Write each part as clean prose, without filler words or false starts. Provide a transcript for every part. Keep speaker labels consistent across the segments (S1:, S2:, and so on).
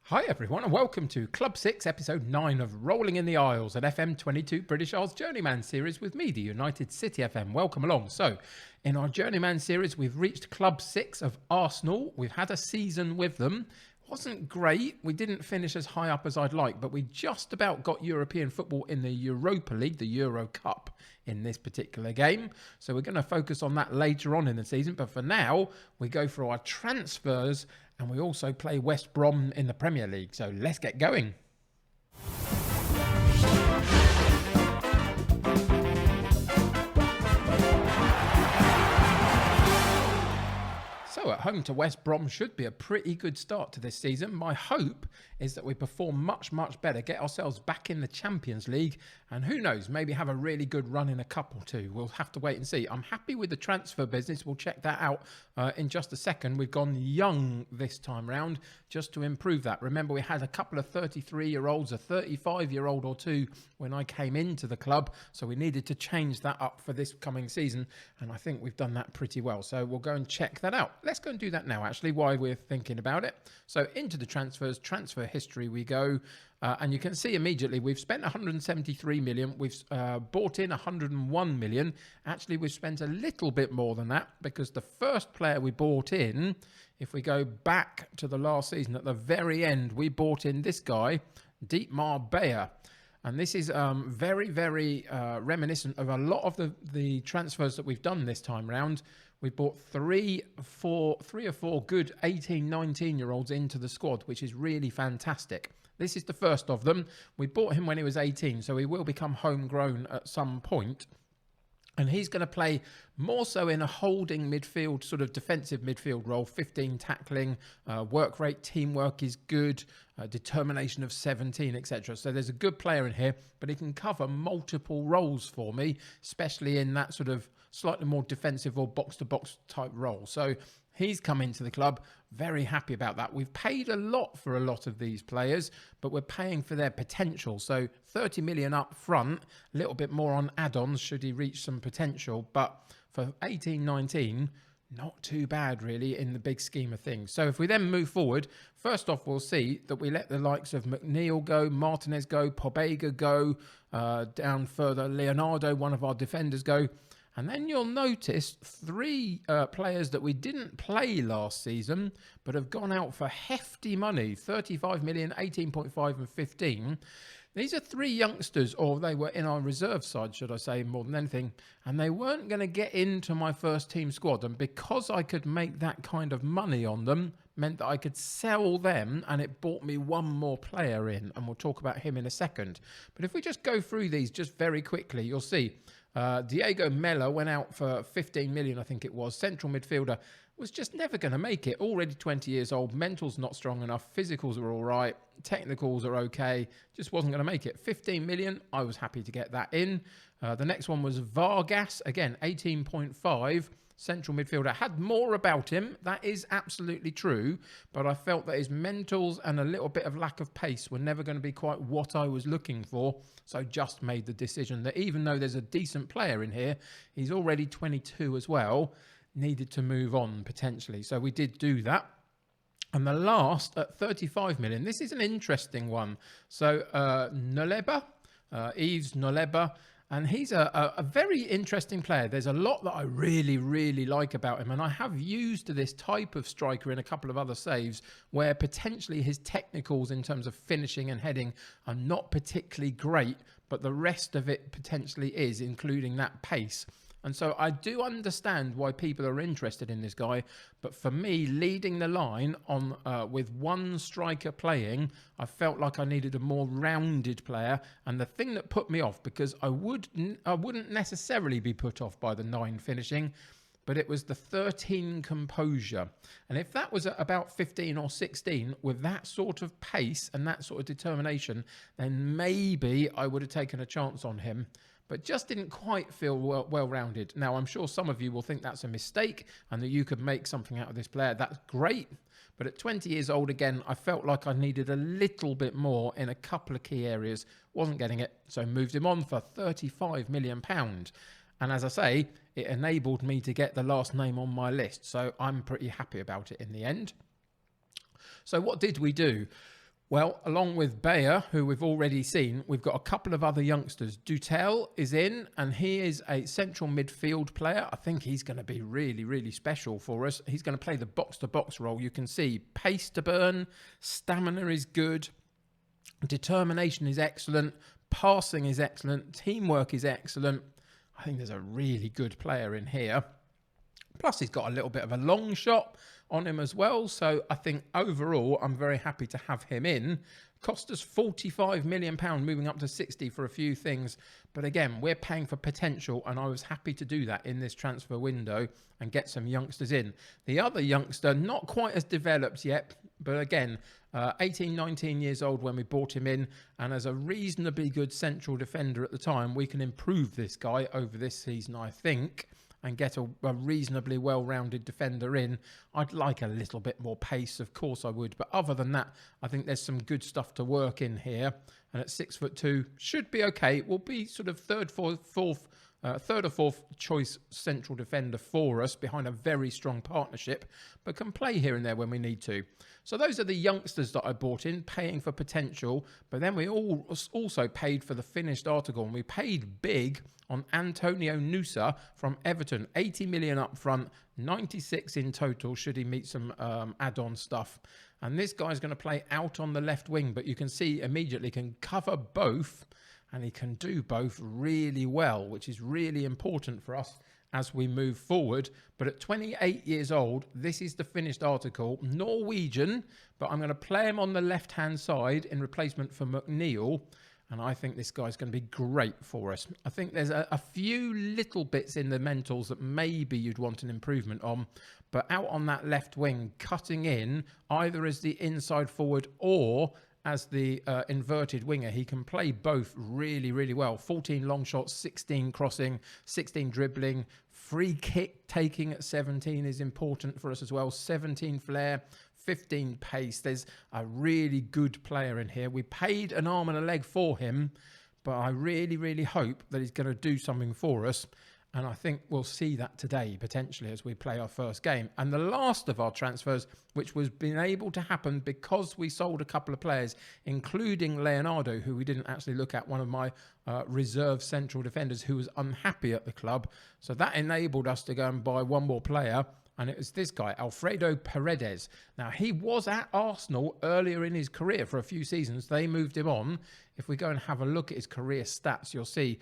S1: Hi everyone and welcome to Club 6 episode 9 of Rolling in the Isles, an FM22 British Isles Journeyman series with me, the United City FM. Welcome along. So, in our Journeyman series, we've reached Club 6 of Arsenal. We've had a season with them. Wasn't great. We didn't finish as high up as I'd like, but we just about got European football in the Europa League, the Euro Cup, in this particular game. So we're going to focus on that later on in the season. But for now, we go for our transfers and we also play West Brom in the Premier League. So let's get going. So at home to West Brom should be a pretty good start to this season. My hope is that we perform much better, get ourselves back in the Champions League, and who knows, maybe have a really good run in a cup or two. We'll have to wait and see. I'm happy with the transfer business. We'll check that out in just a second. We've gone young this time round just to improve that. Remember, we had a couple of 33-year-olds, a 35-year-old or two when I came into the club, so we needed to change that up for this coming season, and I think we've done that pretty well. So we'll go and check that out. Let's go and do that now, actually, while we're thinking about it. So into the transfers, transfer history we go. And you can see immediately we've spent 173 million. We've bought in 101 million. Actually, we've spent a little bit more than that because the first player we bought in, if we go back to the last season, at the very end, we bought in this guy, Dietmar Beyer. And this is very reminiscent of a lot of the transfers that we've done this time round. We bought three or four good 18, 19-year-olds into the squad, which is really fantastic. This is the first of them. We bought him when he was 18, so he will become homegrown at some point. And he's going to play more so in a holding midfield, sort of defensive midfield role, 15 tackling, work rate, teamwork is good, determination of 17, etc. So there's a good player in here, but he can cover multiple roles for me, especially in that sort of slightly more defensive or box-to-box type role. So he's come into the club, very happy about that. We've paid a lot for a lot of these players, but we're paying for their potential. So 30 million up front, a little bit more on add-ons should he reach some potential. But for 18, 19, not too bad really in the big scheme of things. So if we then move forward, first off, we'll see that we let the likes of McNeil go, Martinez go, Pobega go, down further, Leonardo, one of our defenders, go. And then you'll notice three players that we didn't play last season, but have gone out for hefty money, 35 million, 18.5 and 15. These are three youngsters, or they were in our reserve side, should I say, more than anything, and they weren't going to get into my first team squad. And because I could make that kind of money on them, meant that I could sell them, and it bought me one more player in, and we'll talk about him in a second. But if we just go through these just very quickly, you'll see Diego Mella went out for 15 million, I think it was. Central midfielder, was just never going to make it. Already 20 years old, mental's not strong enough, physicals are all right, technicals are okay, just wasn't going to make it. 15 million, I was happy to get that in. The next one was Vargas, again 18.5. Central midfielder, had more about him, that is absolutely true, but I felt that his mentals and a little bit of lack of pace were never going to be quite what I was looking for, so just made the decision that even though there's a decent player in here, he's already 22 as well, needed to move on potentially, so we did do that. And the last at 35 million, this is an interesting one, so Noleba, Yves Noleba, and he's a very interesting player. There's a lot that I really like about him. And I have used this type of striker in a couple of other saves where potentially his technicals in terms of finishing and heading are not particularly great, but the rest of it potentially is, including that pace. And so I do understand why people are interested in this guy, but for me, leading the line on with one striker playing, I felt like I needed a more rounded player. And the thing that put me off, because I wouldn't necessarily be put off by the 9 finishing, but it was the 13 composure. And if that was at about 15 or 16, with that sort of pace and that sort of determination, then maybe I would have taken a chance on him. But just didn't quite feel well-rounded. Now, I'm sure some of you will think that's a mistake and that you could make something out of this player. That's great. But at 20 years old, again, I felt like I needed a little bit more in a couple of key areas. Wasn't getting it, so moved him on for £35 million. And as I say, it enabled me to get the last name on my list. So I'm pretty happy about it in the end. So what did we do? Well, along with Bayer, who we've already seen, we've got a couple of other youngsters. Dutel is in, and he is a central midfield player. I think he's going to be really, really special for us. He's going to play the box-to-box role. You can see pace to burn, stamina is good, determination is excellent, passing is excellent, teamwork is excellent. I think there's a really good player in here. Plus, he's got a little bit of a long shot on him as well. So I think overall, I'm very happy to have him in. Cost us £45 million, moving up to 60 for a few things. But again, we're paying for potential, and I was happy to do that in this transfer window and get some youngsters in. The other youngster, not quite as developed yet, but again, 18, 19 years old when we brought him in, and as a reasonably good central defender at the time, we can improve this guy over this season, I think, and get a reasonably well-rounded defender in. I'd like a little bit more pace, of course I would, but other than that, I think there's some good stuff to work in here. And at 6'2", should be okay. We'll be sort of third or fourth choice central defender for us behind a very strong partnership, but can play here and there when we need to. So those are the youngsters that I bought in, paying for potential, but then we also paid for the finished article, and we paid big on Antonio Nusa from Everton. 80 million up front, 96 in total should he meet some add-on stuff. And this guy's going to play out on the left wing, but you can see immediately can cover both, and he can do both really well, which is really important for us as we move forward. But at 28 years old, this is the finished article. Norwegian, but I'm going to play him on the left-hand side in replacement for McNeil. And I think this guy's going to be great for us. I think there's a few little bits in the mentals that maybe you'd want an improvement on. But out on that left wing, cutting in, either as the inside forward or as the inverted winger, he can play both really, really well. 14 long shots, 16 crossing, 16 dribbling. Free kick taking at 17 is important for us as well. 17 flair, 15 pace. There's a really good player in here. We paid an arm and a leg for him, but I really, really hope that he's going to do something for us. And I think we'll see that today, potentially, as we play our first game. And the last of our transfers, which was been able to happen because we sold a couple of players, including Leonardo, who we didn't actually look at, one of my reserve central defenders who was unhappy at the club. So that enabled us to go and buy one more player. And it was this guy, Alfredo Paredes. Now, he was at Arsenal earlier in his career for a few seasons. They moved him on. If we go and have a look at his career stats, you'll see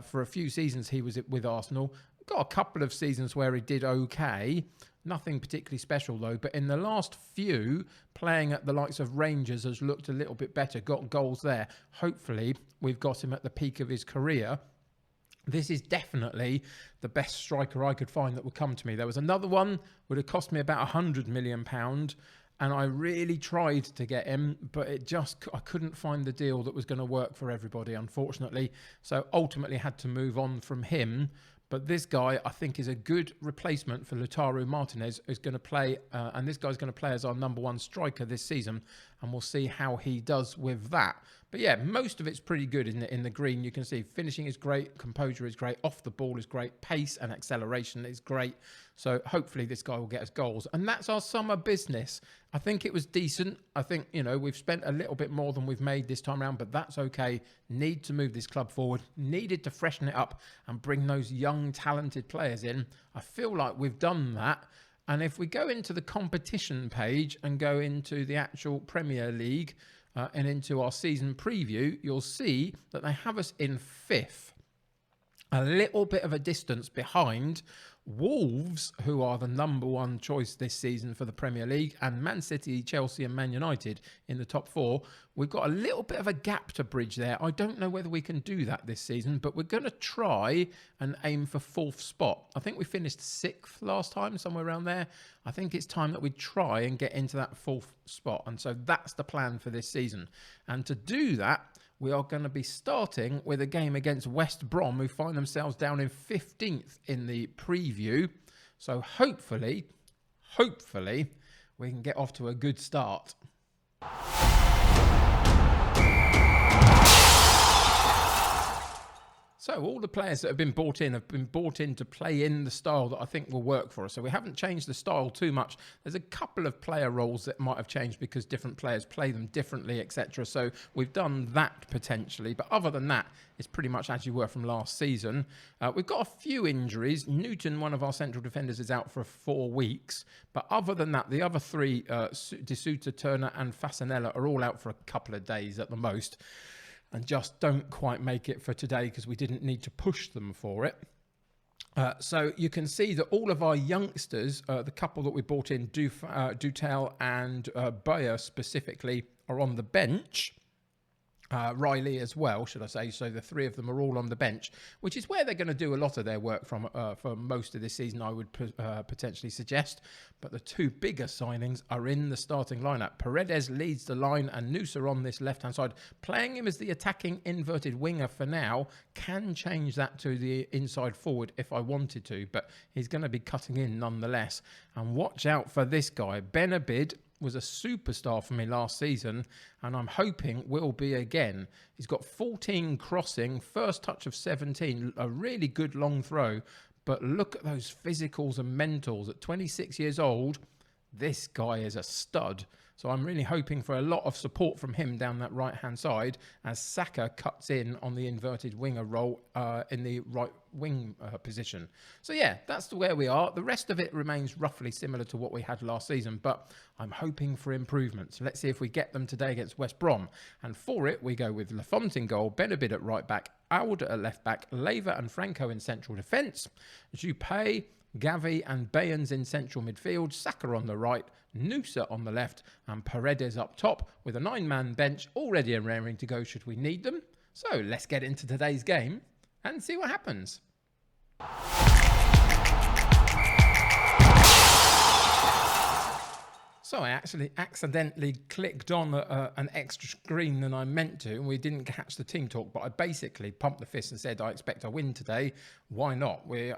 S1: for a few seasons he was with Arsenal. Got a couple of seasons where he did okay. Nothing particularly special, though. But in the last few, playing at the likes of Rangers has looked a little bit better. Got goals there. Hopefully, we've got him at the peak of his career. This is definitely the best striker I could find that would come to me. There was another one, would have cost me about £100 million, and I really tried to get him, but I couldn't find the deal that was going to work for everybody, unfortunately. So ultimately had to move on from him. But this guy, I think, is a good replacement for Lautaro Martinez, who's going to play, and this guy's going to play as our number one striker this season, and we'll see how he does with that. But yeah, most of it's pretty good in the green. You can see finishing is great, composure is great, off the ball is great, pace and acceleration is great. So hopefully this guy will get us goals. And that's our summer business. I think it was decent. I think, we've spent a little bit more than we've made this time around, but that's okay. Need to move this club forward. Needed to freshen it up and bring those young, talented players in. I feel like we've done that. And if we go into the competition page and go into the actual Premier League and into our season preview, you'll see that they have us in 5th. A little bit of a distance behind Wolves, who are the number one choice this season for the Premier League, and Man City, Chelsea and Man United in the top 4. We've got a little bit of a gap to bridge there. I don't know whether we can do that this season, but we're going to try and aim for 4th spot. I think we finished 6th last time, somewhere around there. I think it's time that we try and get into that 4th spot. And so that's the plan for this season. And to do that, we are going to be starting with a game against West Brom, who find themselves down in 15th in the preview. So hopefully, we can get off to a good start. So all the players that have been brought in to play in the style that I think will work for us. So we haven't changed the style too much. There's a couple of player roles that might have changed because different players play them differently, etc. So we've done that potentially. But other than that, it's pretty much as you were from last season. We've got a few injuries. Newton, one of our central defenders, is out for 4 weeks. But other than that, the other three, De Souza, Turner and Fasanella, are all out for a couple of days at the most, and just don't quite make it for today because we didn't need to push them for it. So you can see that all of our youngsters, the couple that we brought in, Dutel and Bayer specifically, are on the bench. Riley as well, should I say. So the three of them are all on the bench, which is where they're going to do a lot of their work from for most of this season, I would potentially suggest. But the two bigger signings are in the starting lineup. Paredes leads the line and Noosa on this left-hand side. Playing him as the attacking inverted winger for now, can change that to the inside forward if I wanted to, but he's going to be cutting in nonetheless. And watch out for this guy, Benabid. Was a superstar for me last season, and I'm hoping will be again. He's got 14 crossing, first touch of 17, a really good long throw, but look at those physicals and mentals. At 26 years old, this guy is a stud. So I'm really hoping for a lot of support from him down that right-hand side as Saka cuts in on the inverted winger role in the right wing position. So yeah, that's where we are. The rest of it remains roughly similar to what we had last season, but I'm hoping for improvements. Let's see if we get them today against West Brom. And for it, we go with Lafont in goal, Benabid at right back, Aoud at left back, Leva and Franco in central defence, Juppé, Gavi and Bayans in central midfield, Saka on the right, Noosa on the left, and Paredes up top with a 9-man bench already and raring to go should we need them. So let's get into today's game and see what happens. So I actually accidentally clicked on an extra screen than I meant to, and we didn't catch the team talk, but I basically pumped the fist and said, I expect a win today. Why not? We're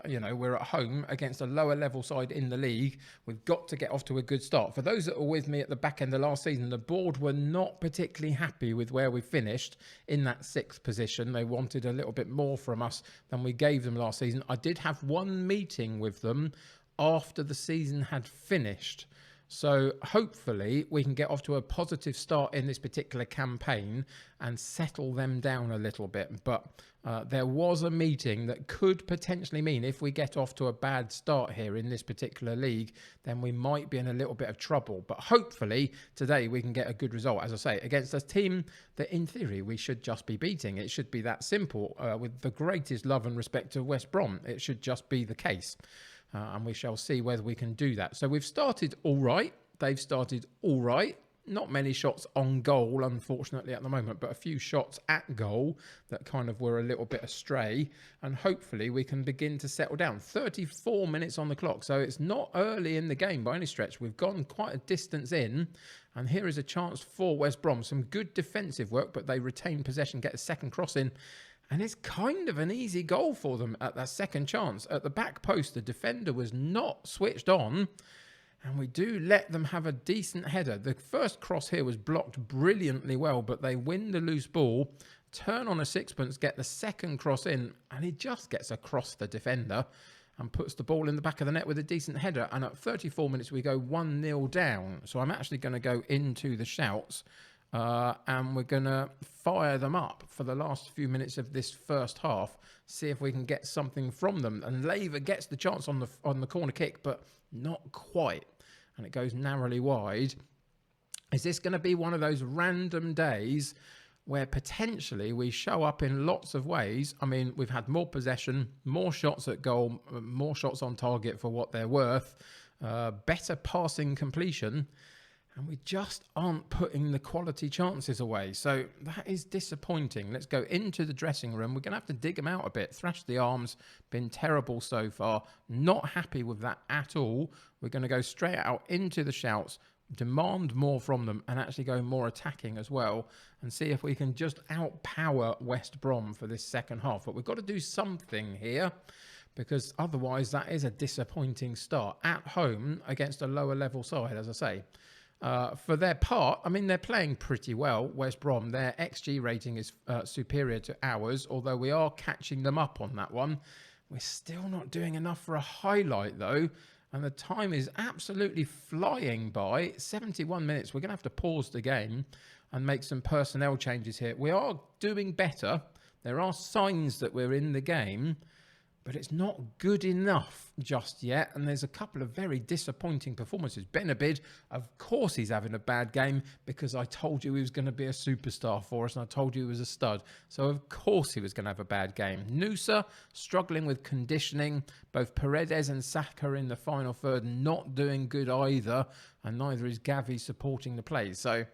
S1: at home against a lower level side in the league. We've got to get off to a good start. For those that were with me at the back end of last season, the board were not particularly happy with where we finished in that 6th position. They wanted a little bit more from us than we gave them last season. I did have one meeting with them after the season had finished. So hopefully we can get off to a positive start in this particular campaign and settle them down a little bit. But there was a meeting that could potentially mean if we get off to a bad start here in this particular league, then we might be in a little bit of trouble. But hopefully today we can get a good result, as I say, against a team that in theory we should just be beating. It should be that simple. With the greatest love and respect to West Brom, it should just be the case. And we shall see whether we can do that. So we've started all right. They've started all right. Not many shots on goal, unfortunately, at the moment, but a few shots at goal that kind of were a little bit astray. And hopefully we can begin to settle down. 34 minutes on the clock, so it's not early in the game by any stretch. We've gone quite a distance in. And here is a chance for West Brom. Some good defensive work, but they retain possession, get a second cross in. And it's kind of an easy goal for them at that second chance. At the back post, the defender was not switched on. And we do let them have a decent header. The first cross here was blocked brilliantly well, but they win the loose ball, turn on a sixpence, get the second cross in, and he just gets across the defender and puts the ball in the back of the net with a decent header. And at 34 minutes, we go 1-0 down. So I'm actually going to go into the shouts. And we're going to fire them up for the last few minutes of this first half, see if we can get something from them. And Leva gets the chance on the corner kick, but not quite. And it goes narrowly wide. Is this going to be one of those random days where potentially we show up in lots of ways? I mean, we've had more possession, more shots at goal, more shots on target for what they're worth, better passing completion. And we just aren't putting the quality chances away. So that is disappointing. Let's go into the dressing room. We're going to have to dig them out a bit. Thrash the arms. Been terrible so far. Not happy with that at all. We're going to go straight out into the shouts. Demand more from them and actually go more attacking as well. And see if we can just outpower West Brom for this second half. But we've got to do something here, because otherwise that is a disappointing start. At home against a lower level side, as I say. For their part, I mean, they're playing pretty well, West Brom. Their XG rating is superior to ours, although we are catching them up on that one. We're still not doing enough for a highlight, though, and the time is absolutely flying by. 71 minutes. We're going to have to pause the game and make some personnel changes here. We are doing better. There are signs that we're in the game, but it's not good enough just yet. And there's a couple of very disappointing performances. Benabid, of course he's having a bad game because I told you he was going to be a superstar for us and I told you he was a stud. So of course he was going to have a bad game. Nusa, struggling with conditioning. Both Paredes and Saka in the final third, not doing good either. And neither is Gavi supporting the play. So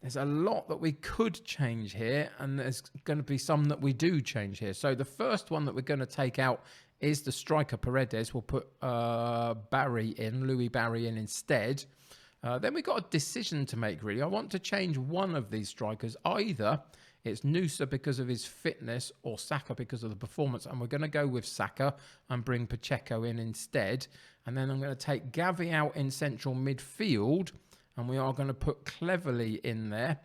S1: there's a lot that we could change here, and there's going to be some that we do change here. So the first one that we're going to take out is the striker Paredes. We'll put Louis Barry in instead. Then we've got a decision to make, really. I want to change one of these strikers. Either it's Nusa because of his fitness or Saka because of the performance, and we're going to go with Saka and bring Pacheco in instead. And then I'm going to take Gavi out in central midfield, and we are going to put Cleverly in there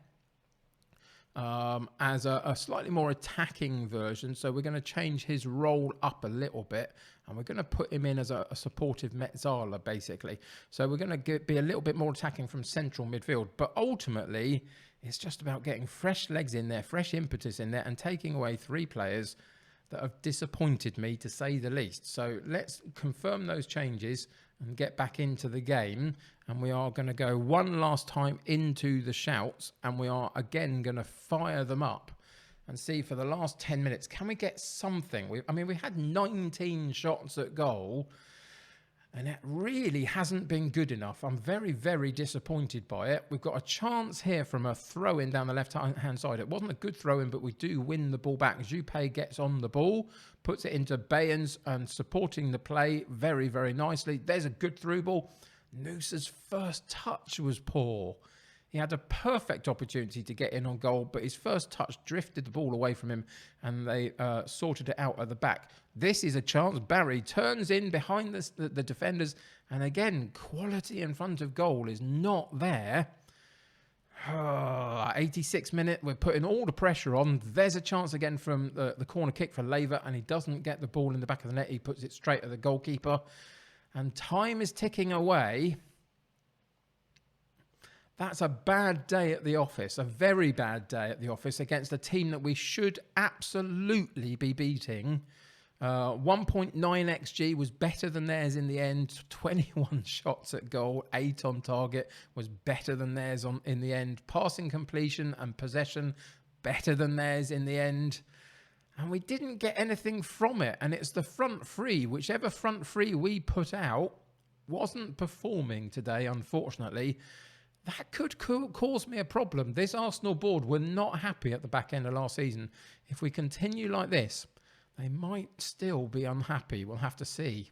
S1: as a slightly more attacking version. So we're going to change his role up a little bit, and we're going to put him in as a supportive Metzala, basically. So we're going to be a little bit more attacking from central midfield. But ultimately, it's just about getting fresh legs in there, fresh impetus in there, and taking away 3 players that have disappointed me, to say the least. So let's confirm those changes and get back into the game. And we are going to go one last time into the shouts, and we are again going to fire them up and see for the last 10 minutes, can we get something? We had 19 shots at goal, and it really hasn't been good enough. I'm very, very disappointed by it. We've got a chance here from a throw-in down the left-hand side. It wasn't a good throw-in, but we do win the ball back. Juppé gets on the ball, puts it into Bayens, and supporting the play very, very nicely. There's a good through ball. Nusa's first touch was poor. He had a perfect opportunity to get in on goal, but his first touch drifted the ball away from him, and they sorted it out at the back. This is a chance. Barry turns in behind the defenders, and again, quality in front of goal is not there. 86th minute, we're putting all the pressure on. There's a chance again from the corner kick for Lever, and he doesn't get the ball in the back of the net. He puts it straight at the goalkeeper, and time is ticking away. That's a bad day at the office, a very bad day at the office against a team that we should absolutely be beating. 1.9 XG was better than theirs in the end. 21 shots at goal, 8 on target was better than theirs in the end. Passing completion and possession, better than theirs in the end. And we didn't get anything from it. And it's the front three, whichever front three we put out, wasn't performing today, unfortunately. That could cause me a problem. This Arsenal board were not happy at the back end of last season. If we continue like this, they might still be unhappy. We'll have to see.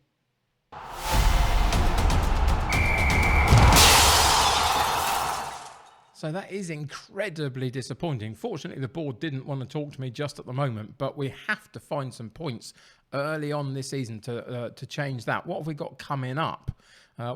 S1: So that is incredibly disappointing. Fortunately, the board didn't want to talk to me just at the moment, but we have to find some points early on this season to change that. What have we got coming up?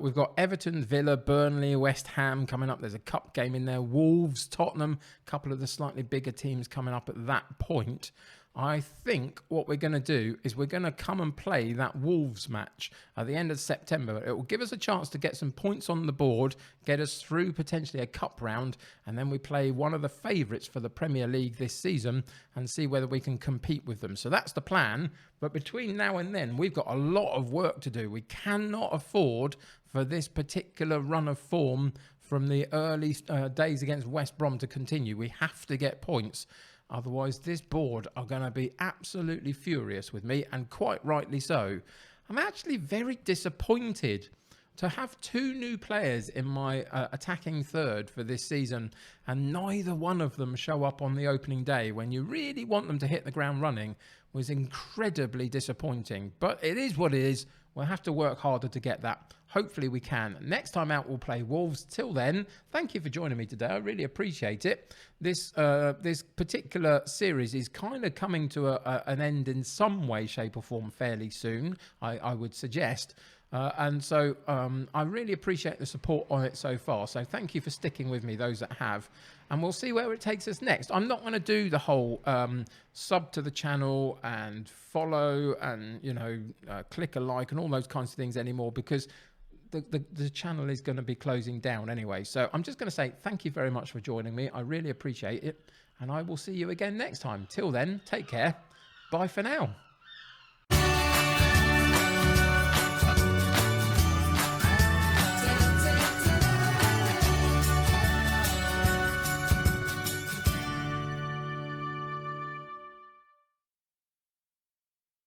S1: We've got Everton, Villa, Burnley, West Ham coming up. There's a cup game in there. Wolves, Tottenham, a couple of the slightly bigger teams coming up at that point. I think what we're going to do is we're going to come and play that Wolves match at the end of September. It will give us a chance to get some points on the board, get us through potentially a cup round, and then we play one of the favourites for the Premier League this season and see whether we can compete with them. So that's the plan. But between now and then, we've got a lot of work to do. We cannot afford for this particular run of form from the early days against West Brom to continue. We have to get points. Otherwise, this board are going to be absolutely furious with me, and quite rightly so. I'm actually very disappointed to have 2 new players in my attacking third for this season, and neither one of them show up on the opening day when you really want them to hit the ground running. Was incredibly disappointing. But it is what it is. We'll have to work harder to get that. hopefully we can. Next time out, we'll play Wolves. Till then, thank you for joining me today. I really appreciate it. This particular series is kind of coming to an end in some way, shape or form fairly soon, I would suggest. And so I really appreciate the support on it so far. So thank you for sticking with me, those that have. And we'll see where it takes us next. I'm not going to do the whole sub to the channel and follow and, click a like and all those kinds of things anymore, because the channel is going to be closing down anyway. So I'm just going to say thank you very much for joining me. I really appreciate it. And I will see you again next time. Till then, take care. Bye for now.